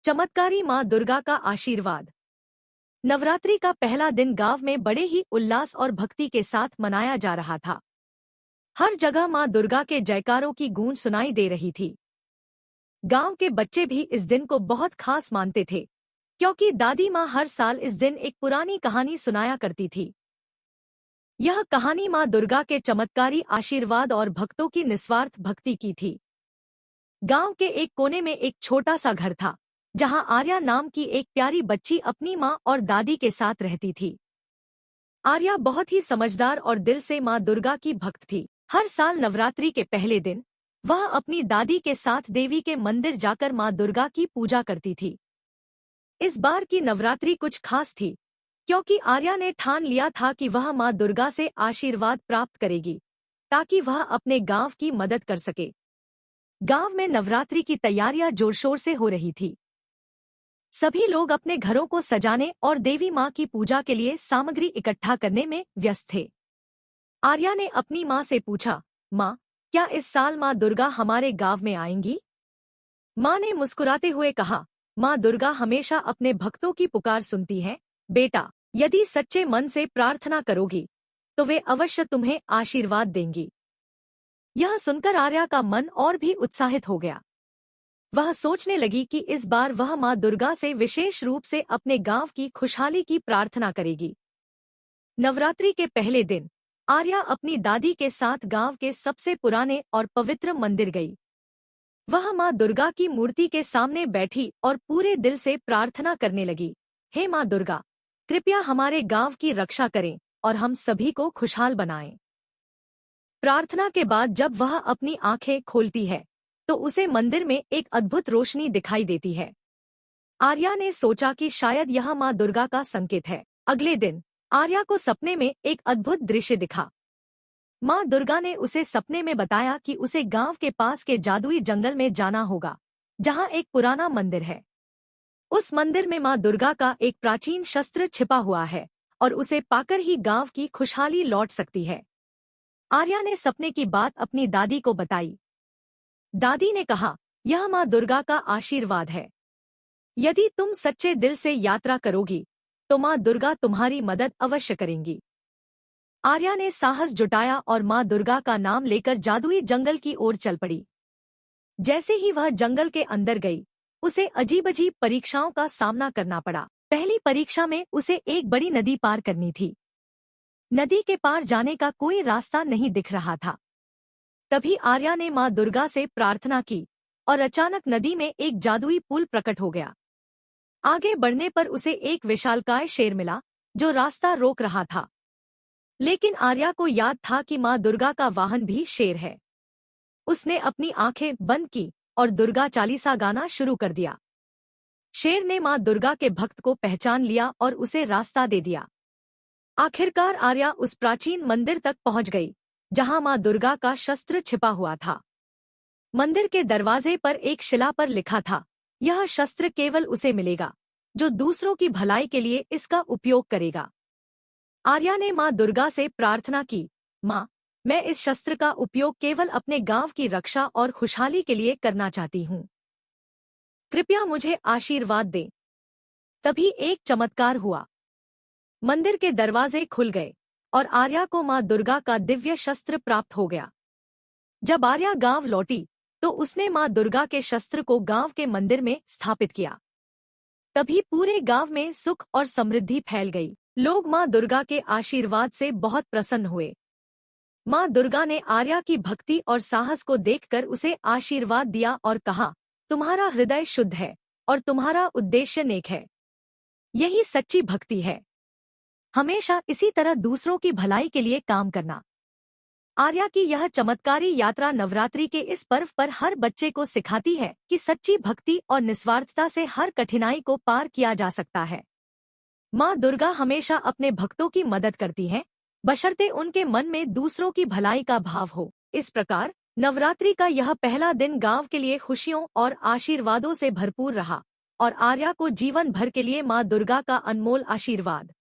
चमत्कारी मां दुर्गा का आशीर्वाद। नवरात्रि का पहला दिन गांव में बड़े ही उल्लास और भक्ति के साथ मनाया जा रहा था। हर जगह मां दुर्गा के जयकारों की गूंज सुनाई दे रही थी। गांव के बच्चे भी इस दिन को बहुत खास मानते थे, क्योंकि दादी मां हर साल इस दिन एक पुरानी कहानी सुनाया करती थी। यह कहानी मां दुर्गा के चमत्कारी आशीर्वाद और भक्तों की निस्वार्थ भक्ति की थी। गांव के एक कोने में एक छोटा सा घर था, जहां आर्या नाम की एक प्यारी बच्ची अपनी मां और दादी के साथ रहती थी। आर्या बहुत ही समझदार और दिल से मां दुर्गा की भक्त थी। हर साल नवरात्रि के पहले दिन वह अपनी दादी के साथ देवी के मंदिर जाकर मां दुर्गा की पूजा करती थी। इस बार की नवरात्रि कुछ खास थी, क्योंकि आर्या ने ठान लिया था कि वह मां दुर्गा से आशीर्वाद प्राप्त करेगी, ताकि वह अपने गांव की मदद कर सके। गांव में नवरात्रि की तैयारियां जोरशोर से हो रही थी। सभी लोग अपने घरों को सजाने और देवी मां की पूजा के लिए सामग्री इकट्ठा करने में व्यस्त थे। आर्या ने अपनी मां से पूछा, मां, क्या इस साल मां दुर्गा हमारे गांव में आएंगी? मां ने मुस्कुराते हुए कहा, मां दुर्गा हमेशा अपने भक्तों की पुकार सुनती है। बेटा, यदि सच्चे मन से प्रार्थना करोगी तो वे अवश्य तुम्हें आशीर्वाद देंगी। यह सुनकर आर्या का मन और भी उत्साहित हो गया। वह सोचने लगी कि इस बार वह मां दुर्गा से विशेष रूप से अपने गांव की खुशहाली की प्रार्थना करेगी। नवरात्रि के पहले दिन आर्या अपनी दादी के साथ गांव के सबसे पुराने और पवित्र मंदिर गई। वह मां दुर्गा की मूर्ति के सामने बैठी और पूरे दिल से प्रार्थना करने लगी, हे मां दुर्गा, कृपया हमारे गांव की रक्षा करें और हम सभी को खुशहाल बनाएं। प्रार्थना के बाद जब वह अपनी आंखें खोलती है तो उसे मंदिर में एक अद्भुत रोशनी दिखाई देती है। आर्या ने सोचा कि शायद यह मां दुर्गा का संकेत है। अगले दिन आर्या को सपने में एक अद्भुत दृश्य दिखा। मां दुर्गा ने उसे सपने में बताया कि उसे गांव के पास के जादुई जंगल में जाना होगा, जहां एक पुराना मंदिर है। उस मंदिर में मां दुर्गा का एक प्राचीन शस्त्र छिपा हुआ है और उसे पाकर ही गांव की खुशहाली लौट सकती है। आर्या ने सपने की बात अपनी दादी को बताई। दादी ने कहा, यह मां दुर्गा का आशीर्वाद है। यदि तुम सच्चे दिल से यात्रा करोगी तो मां दुर्गा तुम्हारी मदद अवश्य करेंगी। आर्या ने साहस जुटाया और मां दुर्गा का नाम लेकर जादुई जंगल की ओर चल पड़ी। जैसे ही वह जंगल के अंदर गई, उसे अजीब-अजीब परीक्षाओं का सामना करना पड़ा। पहली परीक्षा में उसे एक बड़ी नदी पार करनी थी। नदी के पार जाने का कोई रास्ता नहीं दिख रहा था। तभी आर्या ने मां दुर्गा से प्रार्थना की और अचानक नदी में एक जादुई पुल प्रकट हो गया। आगे बढ़ने पर उसे एक विशालकाय शेर मिला, जो रास्ता रोक रहा था। लेकिन आर्या को याद था कि मां दुर्गा का वाहन भी शेर है। उसने अपनी आंखें बंद की और दुर्गा चालीसा गाना शुरू कर दिया। शेर ने मां दुर्गा के भक्त को पहचान लिया और उसे रास्ता दे दिया। आखिरकार आर्या उस प्राचीन मंदिर तक पहुंच गई, जहां मां दुर्गा का शस्त्र छिपा हुआ था। मंदिर के दरवाजे पर एक शिला पर लिखा था, यह शस्त्र केवल उसे मिलेगा जो दूसरों की भलाई के लिए इसका उपयोग करेगा। आर्या ने मां दुर्गा से प्रार्थना की, मां, मैं इस शस्त्र का उपयोग केवल अपने गांव की रक्षा और खुशहाली के लिए करना चाहती हूँ। कृपया मुझे आशीर्वाद दें। तभी एक चमत्कार हुआ। मंदिर के दरवाजे खुल गए और आर्या को मां दुर्गा का दिव्य शस्त्र प्राप्त हो गया। जब आर्या गांव लौटी तो उसने मां दुर्गा के शस्त्र को गांव के मंदिर में स्थापित किया। तभी पूरे गांव में सुख और समृद्धि फैल गई। लोग मां दुर्गा के आशीर्वाद से बहुत प्रसन्न हुए। मां दुर्गा ने आर्या की भक्ति और साहस को देखकर उसे आशीर्वाद दिया और कहा, तुम्हारा हृदय शुद्ध है और तुम्हारा उद्देश्य नेक है। यही सच्ची भक्ति है। हमेशा इसी तरह दूसरों की भलाई के लिए काम करना। आर्या की यह चमत्कारी यात्रा नवरात्रि के इस पर्व पर हर बच्चे को सिखाती है कि सच्ची भक्ति और निस्वार्थता से हर कठिनाई को पार किया जा सकता है। मां दुर्गा हमेशा अपने भक्तों की मदद करती हैं, बशर्ते उनके मन में दूसरों की भलाई का भाव हो। इस प्रकार नवरात्रि का यह पहला दिन गांव के लिए खुशियों और आशीर्वादों से भरपूर रहा और आर्या को जीवन भर के लिए मां दुर्गा का अनमोल आशीर्वाद